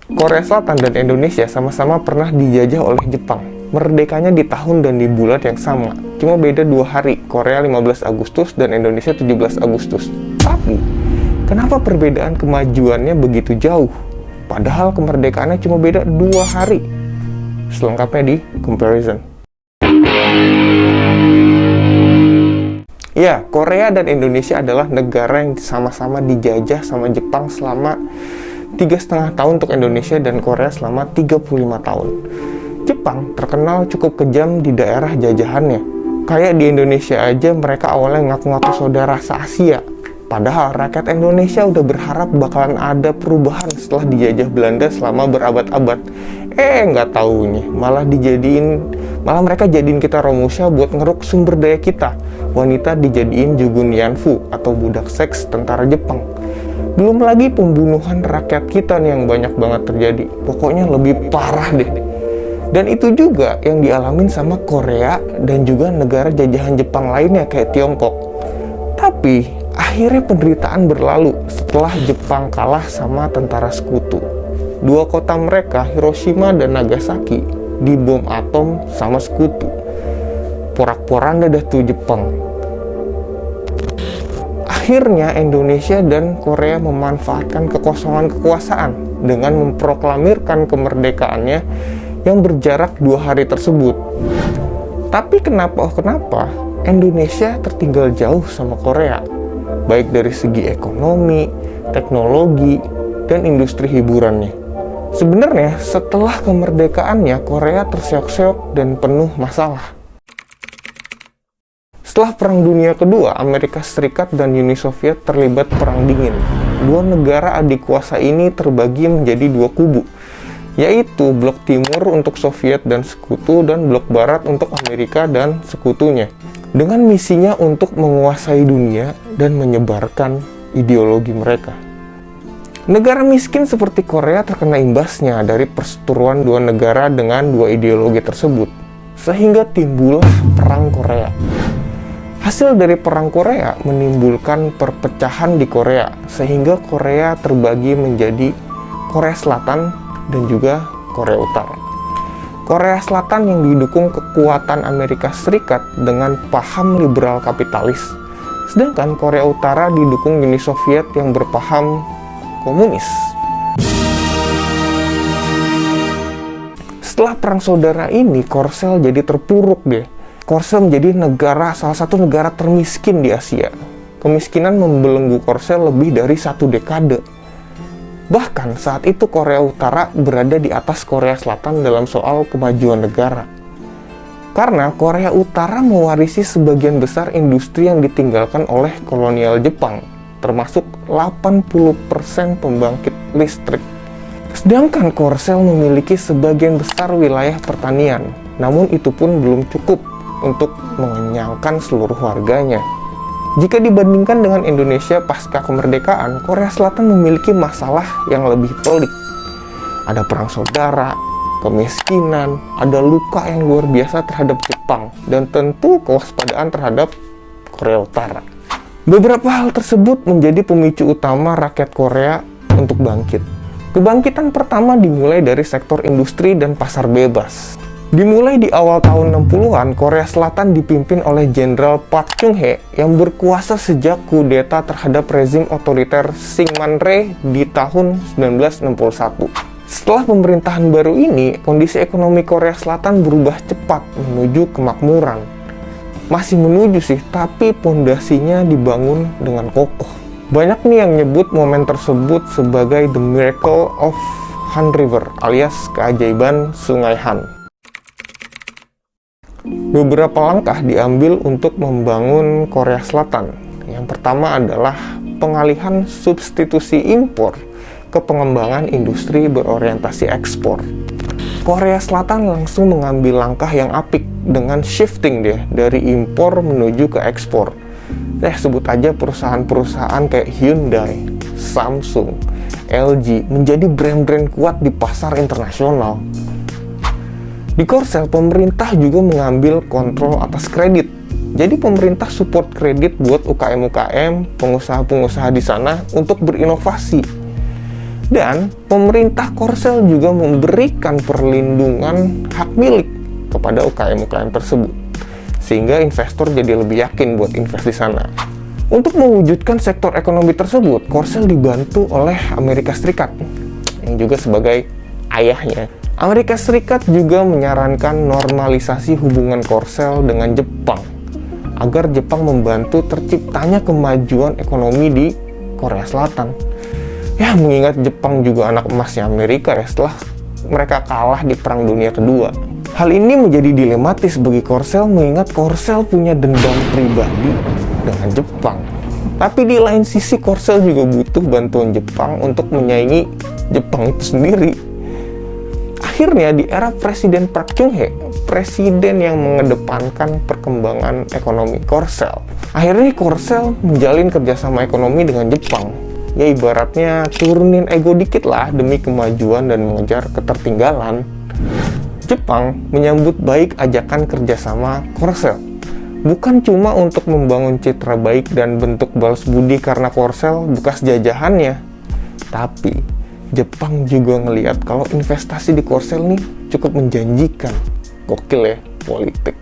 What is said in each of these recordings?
Korea Selatan dan Indonesia sama-sama pernah dijajah oleh Jepang. Merdekanya di tahun dan di bulan yang sama. Cuma beda 2 hari, Korea 15 Agustus dan Indonesia 17 Agustus. Tapi, kenapa perbedaan kemajuannya begitu jauh? Padahal kemerdekaannya cuma beda 2 hari. Selengkapnya di comparison. Ya, Korea dan Indonesia adalah negara yang sama-sama dijajah sama Jepang selama 3,5 tahun untuk Indonesia dan Korea selama 35 tahun. Jepang terkenal cukup kejam di daerah jajahannya. Kayak di Indonesia aja mereka awalnya ngaku-ngaku saudara se-Asia. Padahal rakyat Indonesia udah berharap bakalan ada perubahan setelah dijajah Belanda selama berabad-abad. Nggak taunya malah mereka jadiin kita Romusha buat ngeruk sumber daya kita. Wanita dijadiin Jugun Yanfu atau budak seks tentara Jepang. Belum lagi pembunuhan rakyat kita nih yang banyak banget terjadi. Pokoknya lebih parah deh. Dan itu juga yang dialamin sama Korea dan juga negara jajahan Jepang lainnya kayak Tiongkok. Tapi akhirnya penderitaan berlalu setelah Jepang kalah sama tentara sekutu. 2 kota mereka, Hiroshima dan Nagasaki, dibom atom sama sekutu. Porak-poranda dah tuh Jepang. Akhirnya Indonesia dan Korea memanfaatkan kekosongan kekuasaan dengan memproklamirkan kemerdekaannya yang berjarak 2 hari tersebut. Tapi kenapa Indonesia tertinggal jauh sama Korea, baik dari segi ekonomi, teknologi, dan industri hiburannya. Sebenarnya setelah kemerdekaannya Korea terseok-seok dan penuh masalah. Setelah Perang Dunia Kedua, Amerika Serikat dan Uni Soviet terlibat Perang Dingin. 2 negara adik kuasa ini terbagi menjadi 2 kubu, yaitu Blok Timur untuk Soviet dan sekutu dan Blok Barat untuk Amerika dan sekutunya, dengan misinya untuk menguasai dunia dan menyebarkan ideologi mereka. Negara miskin seperti Korea terkena imbasnya dari perseteruan 2 negara dengan 2 ideologi tersebut, sehingga timbullah Perang Korea. Hasil dari Perang Korea menimbulkan perpecahan di Korea, sehingga Korea terbagi menjadi Korea Selatan dan juga Korea Utara. Korea Selatan yang didukung kekuatan Amerika Serikat dengan paham liberal kapitalis, sedangkan Korea Utara didukung Uni Soviet yang berpaham komunis. Setelah Perang Saudara ini, Korsel jadi terpuruk deh. Korsel menjadi salah satu negara termiskin di Asia. Kemiskinan membelenggu Korsel lebih dari 1 dekade. Bahkan saat itu Korea Utara berada di atas Korea Selatan dalam soal kemajuan negara. Karena Korea Utara mewarisi sebagian besar industri yang ditinggalkan oleh kolonial Jepang, termasuk 80% pembangkit listrik. Sedangkan Korsel memiliki sebagian besar wilayah pertanian, namun itu pun belum cukup untuk mengenyangkan seluruh warganya. Jika dibandingkan dengan Indonesia pasca kemerdekaan, Korea Selatan memiliki masalah yang lebih pelik. Ada perang saudara, kemiskinan, ada luka yang luar biasa terhadap Jepang, dan tentu kewaspadaan terhadap Korea Utara. Beberapa hal tersebut menjadi pemicu utama rakyat Korea untuk bangkit. Kebangkitan pertama dimulai dari sektor industri dan pasar bebas. Dimulai di awal tahun 60-an, Korea Selatan dipimpin oleh Jenderal Park Chung-hee yang berkuasa sejak kudeta terhadap rezim otoriter Syngman-rhee di tahun 1961. Setelah pemerintahan baru ini, kondisi ekonomi Korea Selatan berubah cepat menuju kemakmuran. Masih menuju sih, tapi pondasinya dibangun dengan kokoh. Banyak nih yang nyebut momen tersebut sebagai The Miracle of Han River alias keajaiban Sungai Han. Beberapa langkah diambil untuk membangun Korea Selatan. Yang pertama adalah pengalihan substitusi impor ke pengembangan industri berorientasi ekspor. Korea Selatan langsung mengambil langkah yang apik dengan shifting dari impor menuju ke ekspor. Sebut aja perusahaan-perusahaan kayak Hyundai, Samsung, LG menjadi brand-brand kuat di pasar internasional. Di Korsel, pemerintah juga mengambil kontrol atas kredit. Jadi pemerintah support kredit buat UKM-UKM, pengusaha-pengusaha di sana untuk berinovasi. Dan pemerintah Korsel juga memberikan perlindungan hak milik kepada UKM-UKM tersebut, sehingga investor jadi lebih yakin buat invest di sana. Untuk mewujudkan sektor ekonomi tersebut, Korsel dibantu oleh Amerika Serikat, yang juga sebagai ayahnya. Amerika Serikat juga menyarankan normalisasi hubungan Korsel dengan Jepang, agar Jepang membantu terciptanya kemajuan ekonomi di Korea Selatan. Ya, mengingat Jepang juga anak emasnya Amerika ya setelah mereka kalah di Perang Dunia Kedua. Hal ini menjadi dilematis bagi Korsel mengingat Korsel punya dendam pribadi dengan Jepang. Tapi di lain sisi Korsel juga butuh bantuan Jepang untuk menyaingi Jepang itu sendiri. Akhirnya di era Presiden Park Chung-hee, presiden yang mengedepankan perkembangan ekonomi Korsel, akhirnya Korsel menjalin kerjasama ekonomi dengan Jepang. Ya ibaratnya turunin ego dikit lah demi kemajuan dan mengejar ketertinggalan. Jepang menyambut baik ajakan kerjasama Korsel. Bukan cuma untuk membangun citra baik dan bentuk balas budi karena Korsel bekas jajahannya. Tapi Jepang juga ngelihat kalau investasi di Korsel nih cukup menjanjikan. Gokil ya politik.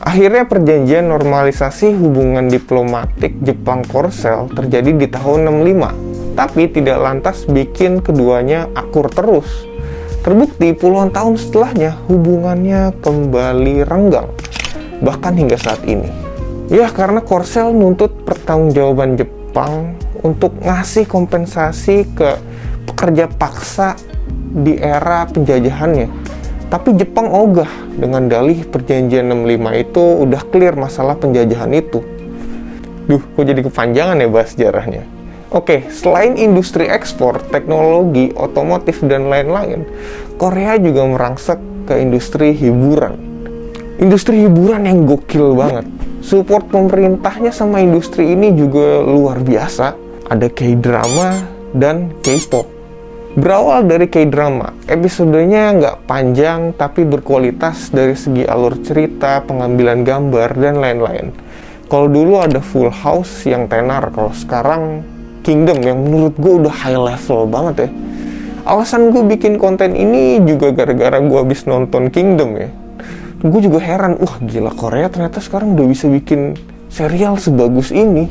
Akhirnya perjanjian normalisasi hubungan diplomatik Jepang-Korsel terjadi di tahun 65, tapi tidak lantas bikin keduanya akur terus. Terbukti puluhan tahun setelahnya hubungannya kembali renggang, bahkan hingga saat ini. Ya karena Korsel nuntut pertanggungjawaban Jepang untuk ngasih kompensasi ke pekerja paksa di era penjajahannya. Tapi Jepang ogah dengan dalih perjanjian 65 itu udah clear masalah penjajahan itu. Duh, kok jadi kepanjangan ya bahas sejarahnya. Oke, selain industri ekspor, teknologi, otomotif, dan lain-lain, Korea juga merangsek ke industri hiburan. Industri hiburan yang gokil banget. Support pemerintahnya sama industri ini juga luar biasa. Ada K-drama dan K-pop. Berawal dari K-drama, episodenya nggak panjang tapi berkualitas dari segi alur cerita, pengambilan gambar, dan lain-lain. Kalau dulu ada Full House yang tenar, kalau sekarang Kingdom yang menurut gue udah high level banget ya. Alasan gue bikin konten ini juga gara-gara gue habis nonton Kingdom ya. Gue juga heran, wah gila Korea ternyata sekarang udah bisa bikin serial sebagus ini.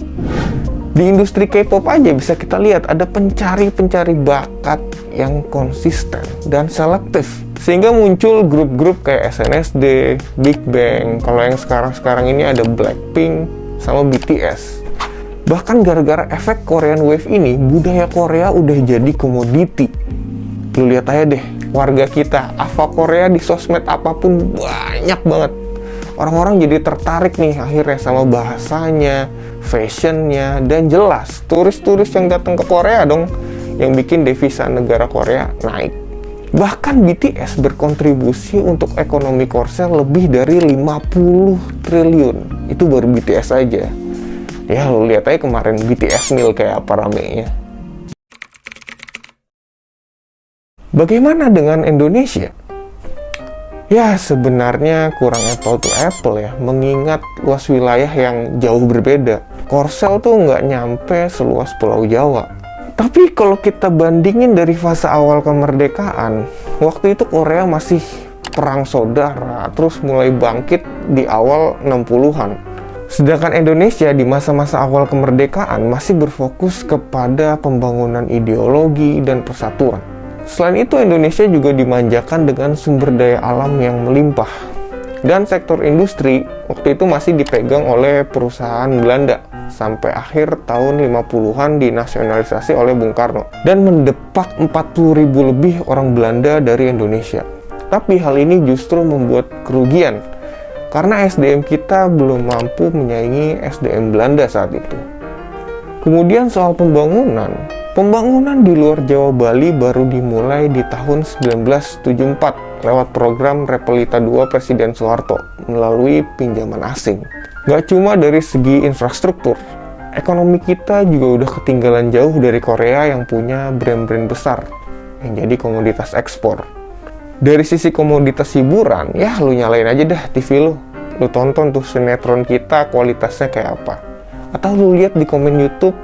Di industri K-pop aja bisa kita lihat ada pencari-pencari bakat yang konsisten dan selektif. Sehingga muncul grup-grup kayak SNSD, Big Bang, kalau yang sekarang-sekarang ini ada Blackpink sama BTS. Bahkan gara-gara efek Korean Wave ini, budaya Korea udah jadi komoditi. Lu lihat aja deh, warga kita, Ava Korea di sosmed apapun banyak banget. Orang-orang jadi tertarik nih akhirnya sama bahasanya, fashionnya, dan jelas turis-turis yang datang ke Korea dong yang bikin devisa negara Korea naik. Bahkan BTS berkontribusi untuk ekonomi Korsel lebih dari 50 triliun. Itu baru BTS aja. Ya lo lihat aja kemarin BTS meal kayak apa ramenya. Bagaimana dengan Indonesia? Ya sebenarnya kurang apple to apple ya, mengingat luas wilayah yang jauh berbeda. Korsel tuh nggak nyampe seluas Pulau Jawa. Tapi kalau kita bandingin dari fase awal kemerdekaan, waktu itu Korea masih perang saudara, terus mulai bangkit di awal 60-an. Sedangkan Indonesia di masa-masa awal kemerdekaan masih berfokus kepada pembangunan ideologi dan persatuan. Selain itu, Indonesia juga dimanjakan dengan sumber daya alam yang melimpah. Dan sektor industri waktu itu masih dipegang oleh perusahaan Belanda sampai akhir tahun 50-an dinasionalisasi oleh Bung Karno dan mendepak 40.000 lebih orang Belanda dari Indonesia. Tapi hal ini justru membuat kerugian karena SDM kita belum mampu menyaingi SDM Belanda saat itu. Kemudian soal pembangunan di luar Jawa Bali baru dimulai di tahun 1974 lewat program Repelita II Presiden Soeharto melalui pinjaman asing. Gak cuma dari segi infrastruktur, ekonomi kita juga udah ketinggalan jauh dari Korea yang punya brand-brand besar yang jadi komoditas ekspor. Dari sisi komoditas hiburan, ya lu nyalain aja dah TV lu tonton tuh sinetron kita kualitasnya kayak apa. Atau lu lihat di komen YouTube,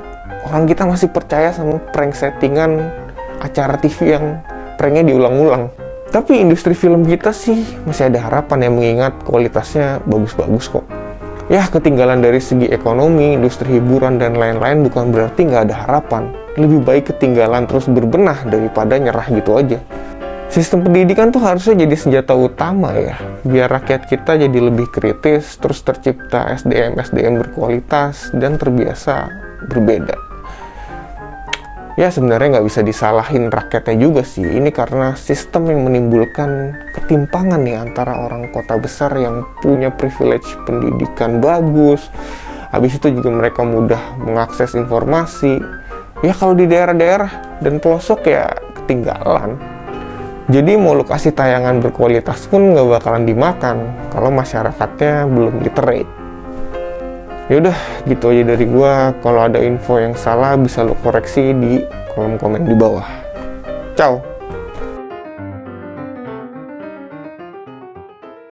orang kita masih percaya sama prank settingan acara TV yang pranknya diulang-ulang. Tapi industri film kita sih masih ada harapan ya, mengingat kualitasnya bagus-bagus kok. Ya, ketinggalan dari segi ekonomi, industri hiburan, dan lain-lain bukan berarti nggak ada harapan. Lebih baik ketinggalan terus berbenah daripada nyerah gitu aja. Sistem pendidikan tuh harusnya jadi senjata utama ya, biar rakyat kita jadi lebih kritis, terus tercipta SDM berkualitas, dan terbiasa berbeda. Ya, sebenarnya nggak bisa disalahin rakyatnya juga sih, ini karena sistem yang menimbulkan ketimpangan nih antara orang kota besar yang punya privilege pendidikan bagus, habis itu juga mereka mudah mengakses informasi. Ya, kalau di daerah-daerah dan pelosok ya ketinggalan. Jadi mau lu kasih tayangan berkualitas pun nggak bakalan dimakan kalau masyarakatnya belum literate. Yaudah, gitu aja dari gua. Kalau ada info yang salah bisa lu koreksi di kolom komen di bawah. Ciao!